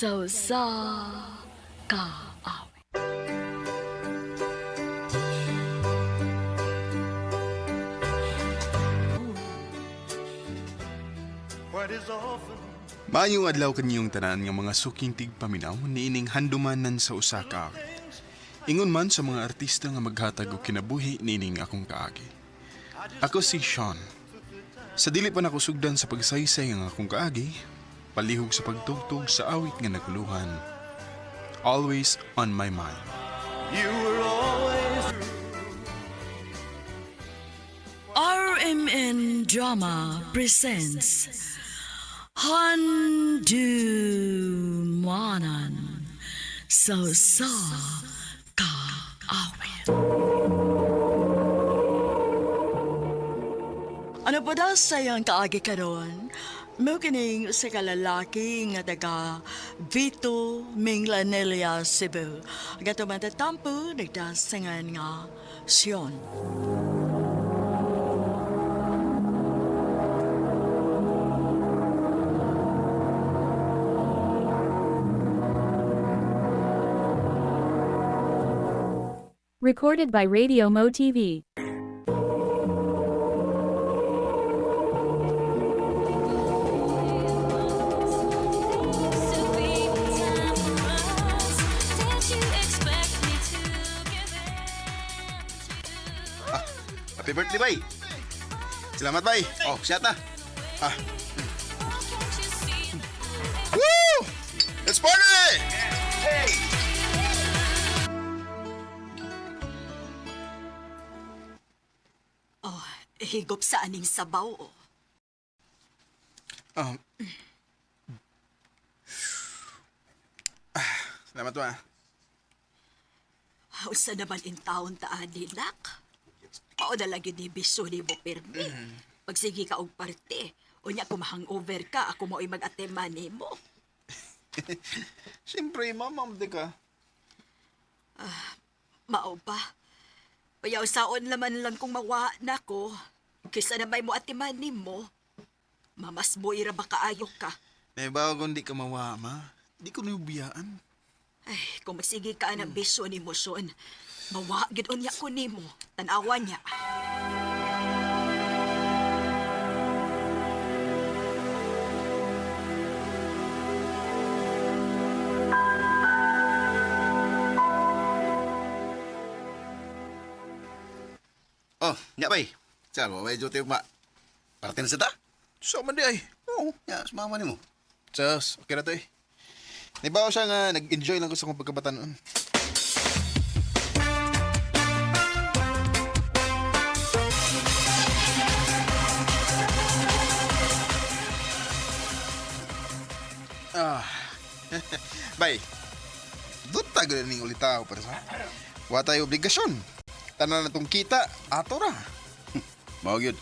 sa kaawit. Maayong adlaw kanyong tanan nga mga suking tigpaminaw niining handumanan sa usa ka awit. Ingon man sa mga artista nga maghatag og kinabuhi niining akong kaagi. Ako si Sean. Sa dili pa nako sugdan sa pagsaysay nga akong kaagi, palihog sa pagtugtog sa awit nga naguluhan. Always on my mind. RMN Drama presents Handumanan sa kaawit. Ano pa daw sayang kaagi karon? Mo kining sa kalalaki nga taga Vito Minglanelia, Cebu. Gato man tatampo nagdasangan nga Sion. Recorded by Radio Mo TV. Happy birthday, bay. Selamat, bay. Oh, siya na. Woo! Let's party! Oh, higop sa aning sabaw. Oh. Selamat, ma. Hausa naman in taon taan nilak. Mao na lagi ni biso ni mo permi. Pagsigi ka og parte, unya kung hangover ka, ako mo'y mag-atema ni mo. Siyempre, mamam di ka. Mao ba? Payaw saon laman lang kung mawa na ko. Kisa na may mo atiman ni mo. Mamas mo ira ba kaayo ka? Naibaw kung di ka mawa, ma. Di ko nubiyaan. Ay, kung magsigi ka ng biso ni mo son, mawa gid unya ko ni mo. Tanawa niya. Oh, nya, bay. Saan mo, may jote ma. Parte na sa ta? So man di ay. Oo, nya, sumama ni mo. Sus, okay na to eh. Naibaw siya nga nag-enjoy lang ko sa kong pagkabataan. Bay, doon tayo na ning ulitaw para sa wa tayo obligasyon. Tanan na tong kita, ato ra. Mao gyud.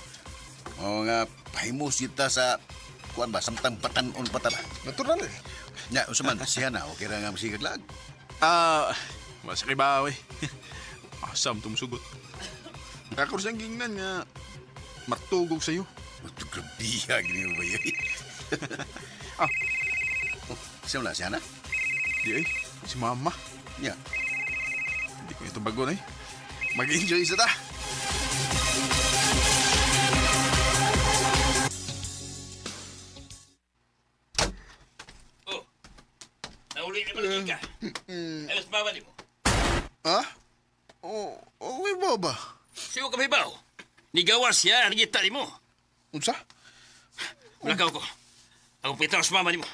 Mao nga pahimos kita sa kuan ba samtang patanon patara. Natural eh. Nya, usaman siya na okay ra nga masigag lag. Mas kibaw eh. Asam tong sugot. Kakor siyang gingnan nga martugog sa'yo. Grabiya gini mo ba yun? Siya wala siya na? Di ay, si mama. Nya. Hindi ko ito bago na eh. Mag-enjoy sa ta. Nauli ni Malagay ka. Alas baba ni mo. Ha? May baba. Siyo ka may baw. Nigawas siya, nagita ni mo. Unsa? Lakaw ko. Ako pitaw sa mama ni mo.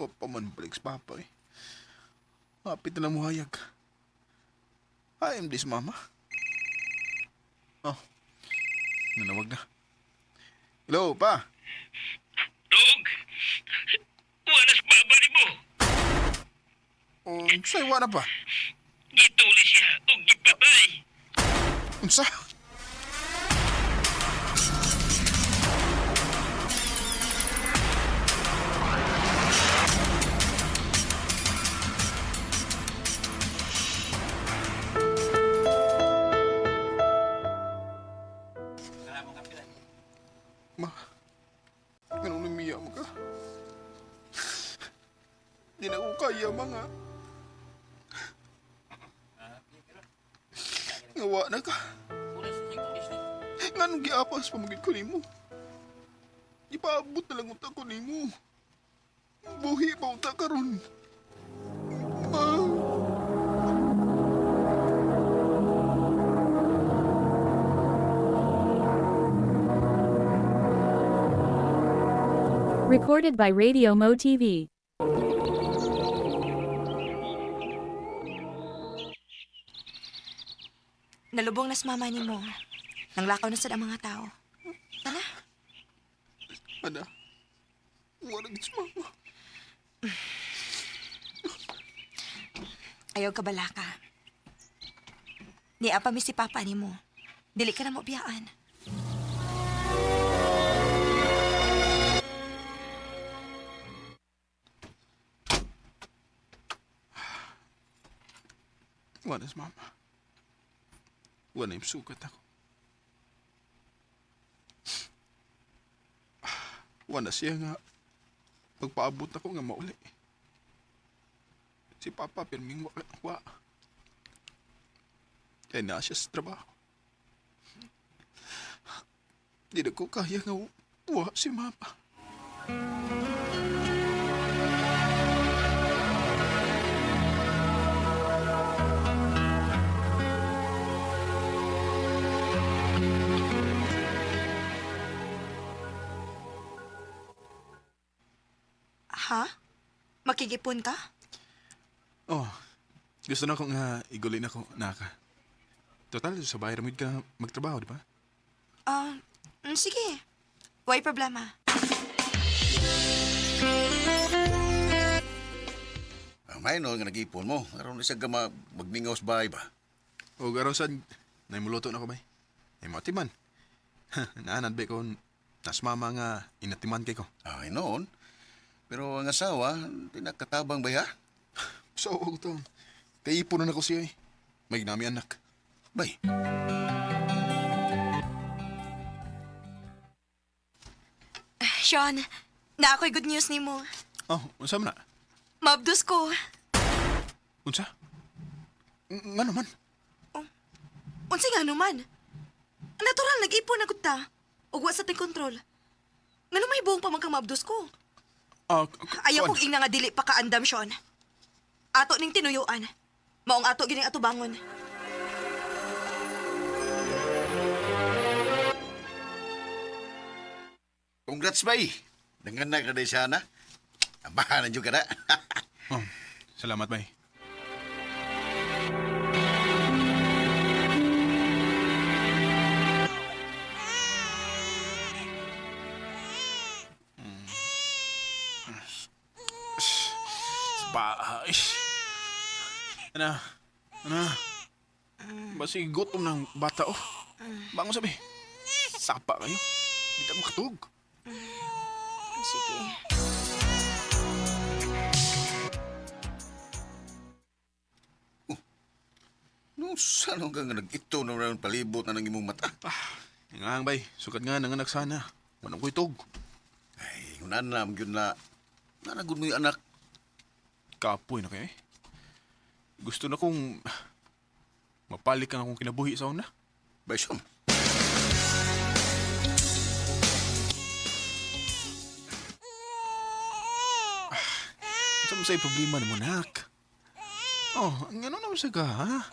Wa pa man balik sa papa eh. Hapit na muhayag. I'm this mama. Oh, nanawag na. Hello, pa. Dog! Walas baba ni mo. Sa'yo na pa. Gituli siya o gipatay. Unsa? Ma, ganun umiyak mo ka. Di na ko kaya, mga. Ngawa na ka. Nganong giapas pamagid ko nimo? Ipaabot na lang unta ko nimo. Buhi pa unta karon. Ma. Recorded by Radio Mo TV. Nalubong na si mama ni mo. Nanglakaw na sa mga tao. Tara. Ana. Wala gid si mama. Ayaw ka balaka. Di apa mi si papa ni mo. Dili ka na mo biyaan. Wala si mama. Wala yung sukat ako. Wala siya nga magpaabot ako nga mauli. Si Papa pirming wa. Kaya na siya sa trabaho. Di na ko kaya nga wa si Mama. Ha? Makikipon ka? Oh, gusto na akong igulin ako, naka. Total, sa bahay ramid ka magtrabaho, di ba? Sige. Why problema? May no nga nag-ipon mo. Aron isa ka magmingaw sa bahay ba? O garaw saan, naimuluto na ko ba? Ay matiman. Naanad ba ko, nas mama nga inatiman kay ko. Ay noon. Pero ang asawa, tinakatabang ba ya? So, ito. Kaipon na ako siya eh. May ginami anak. Bay. Sean, na ako'y good news ni mo. Oh, unsa man na? Mabdos ko. Unsa? Nga naman. Unsi nga naman. Natural, nag-ipon na ta. Ugwa sa ting kontrol. Nga may buong pamangkang mabdos ko. Ayaw kong ing nga dili pa kaandam, Sean. Ato ning tinuyuan. Maong ato gining ato bangon. Congrats, bay. Dengan na ka siya na. Abahan na juga na. Oh, salamat, bay. Bahay. Ano? Basi gutom ng bata, oh. Bangon sabi. Sapa kayo. Hindi ka makatug. Sige. No, saan ka nga nag-ito na rin palibot na ng imong mata? Nga bay, sukat nga nanganak sana. Manong ko'y tug. Ay, unan na, yun na. Nanagod mo yung anak. Kapoy na kayo eh. Gusto na kong mapalik ang akong kinabuhi sa una. Bay, Sean. Saan mo sa'yo problema na mo, nak? Oh, ano naman sa ka, ha?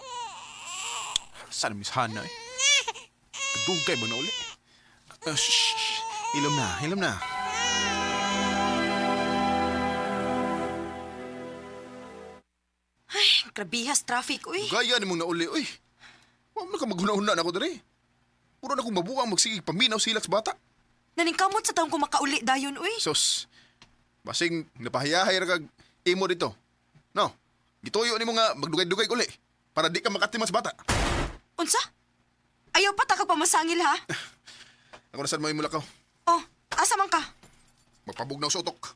Saan Miss Hana eh? Dugay ba na uli? Shh! Ilom na. Grabihas traffic, uy. Gaya ni mong nauli, oy. Huwag na ka maghuna-huna na ako dali. Puro na kong mabuang magsigig paminaw silak sa bata. Naningkamot sa taong kumakauli dayon, uy. Sos, basing napahayahay ra kag imo dito. No, gituyo ni mo nga magdugay-dugay uli para di ka makatima sa bata. Unsa? Ayaw pa ta ka pamasangil, ha? Ako na saan mo imulakaw. Oh, asa man ka? Magpabugnaw sa utok.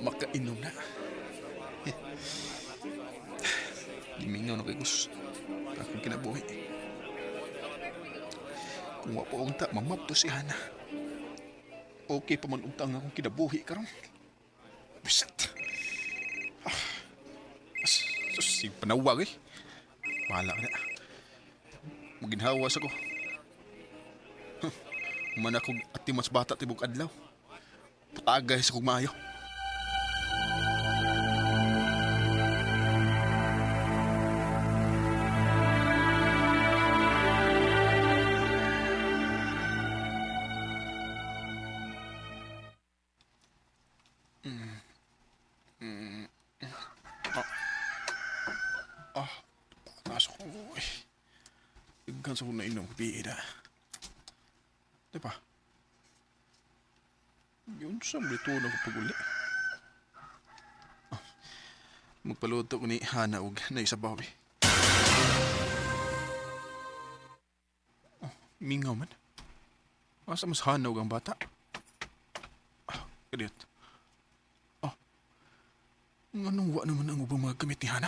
makainom na. Gimingaw na kay Gus. Akong kinabuhi. Kung wapo unta, mamabto si Hana. Okay pa man untang akong kinabuhi karon. Bisit. Sus, si panawag eh. Bahala ka na. Maginhawas ako. Man akong atimas bata tibok adlaw. Patagay sa kong maayo. Pasok ko eh. Igkan sa kong nainom bida. Diba? Yun sa mrito na ko pag-uli. Magpaluto ko ni Hana og na isabaw eh. Mingaw man. Asa mas Hana og ang bata? Kadiyot. Anong wa naman ang ubang mga gamit ni Hana?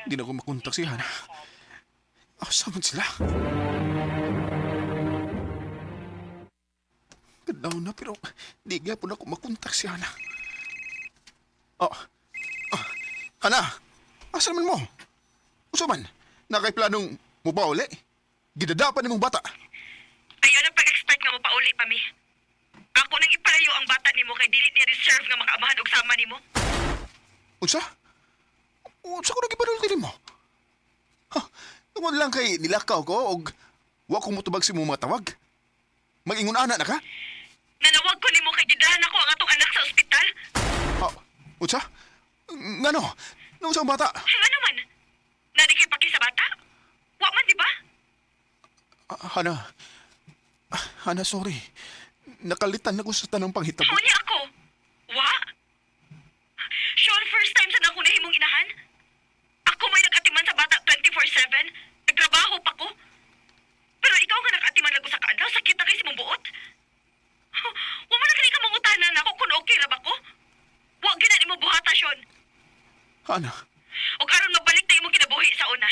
Di na ko makontak si Hana. Asa man sila? Gadaw na pero di nga po na ko makontak si Hana. Hana! Asa naman mo? Uso man? Nakay planong mo ba uli? Gidadapan ni mong bata. Ayaw na pag-expect nga mo pa uli pa mi. Ako nang ipalayo ang bata nimo kay dili niya reserve nga makaamahan og sama nimo. Unsa? Unsa ko nag-ipanulti mo? Tungod lang kay nilakaw ko og wa ko motubag si mo matawag. Mag-ingon ana na ka? Nanawag ko nimo kay gidahan ako ang atong anak sa ospital. Unsa? Ngano? Nung sa bata? Ano man? Nadi kay paki sa bata? Wa man di ba? Hana, sorry. Nakalitan na ko sa tanang panghitabo. Hawani ako. Wa? Sure, first time sa ako nahimong inahan? Ako may nag-atiman sa bata 24/7. Nagtrabaho pa ko. Pero ikaw nga nag-atiman lang ko sa kaadlaw. Sakit na kayo si mong buot. Wa man na kani ka mangutanan ako kung okay ra ba ko? Wa gina mo buhata syon. Hana. O karon magbalik na imong kinabuhi sa una.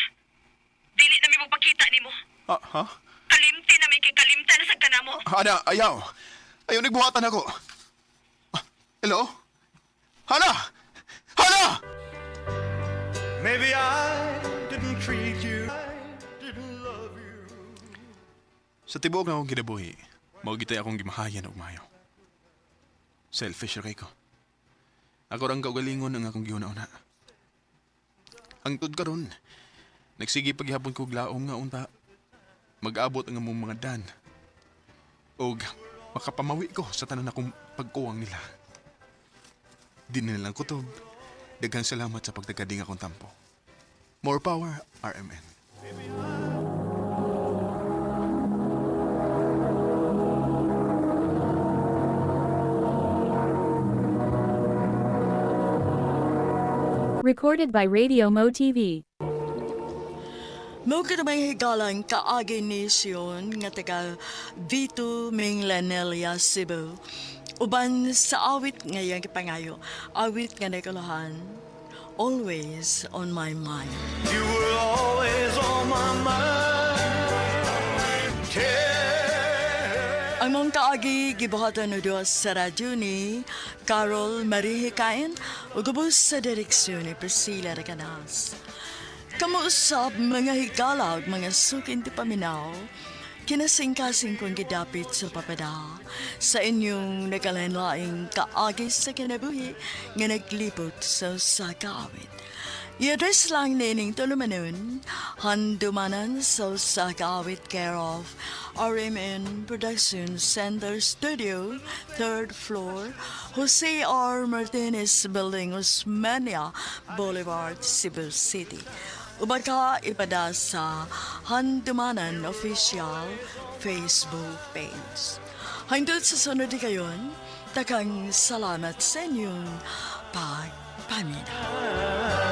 Dili na mi mo pakita nimo. Ha? Kalimti na may kay kalimta na sa kanamo. Hana, ayaw. Ayaw, nagbuhatan ako. Hello? Hana! Hana! Maybe I didn't treat you, I didn't love you. Sa tibuok na akong kinabuhi, maugitay akong gimahayan og mayo. Selfish ra kay ko. Ako rang kaugalingon ang akong giuna-una. Hangtod karon, nagsige paghihapon ko glaom nga unta. Mag-abot ang among mga dan. Og makapamawi ko sa tanan akong pagkuwang nila. Di na lang kutob. Daghang salamat sa pagtagading akong tampo. More power, RMN. Recorded by Radio Mo TV. Mo ka may higalang kaagi nisyon nga taga Vito Minglanelia, Cebu. Uban sa awit ngayang kipangayo, awit nga nagalahan, always on my mind. You were always on my mind. Ang mong kaagi gibuhatan no Diyos sa radyo ni Carol Marie Hikain o gubos sa direksyon ni Priscilla Recanas. Kamuusap mga higala ug mga sukin ti paminaw, kinasing-kasing kong gidapit sa papada sa inyong nagalanlaing kaagi sa kinabuhi nga naglibot sa kaawit. I-address lang nining tulumanon, handumanan sa kaawit care of RMN Production Center Studio, 3rd floor, Jose R. Martinez Building, Osmeña Boulevard, Cebu City. Uban ka ipada sa Handumanan Official Facebook page. Hangtod sa sunod di kayon, takang salamat sa inyong pagpaminaw.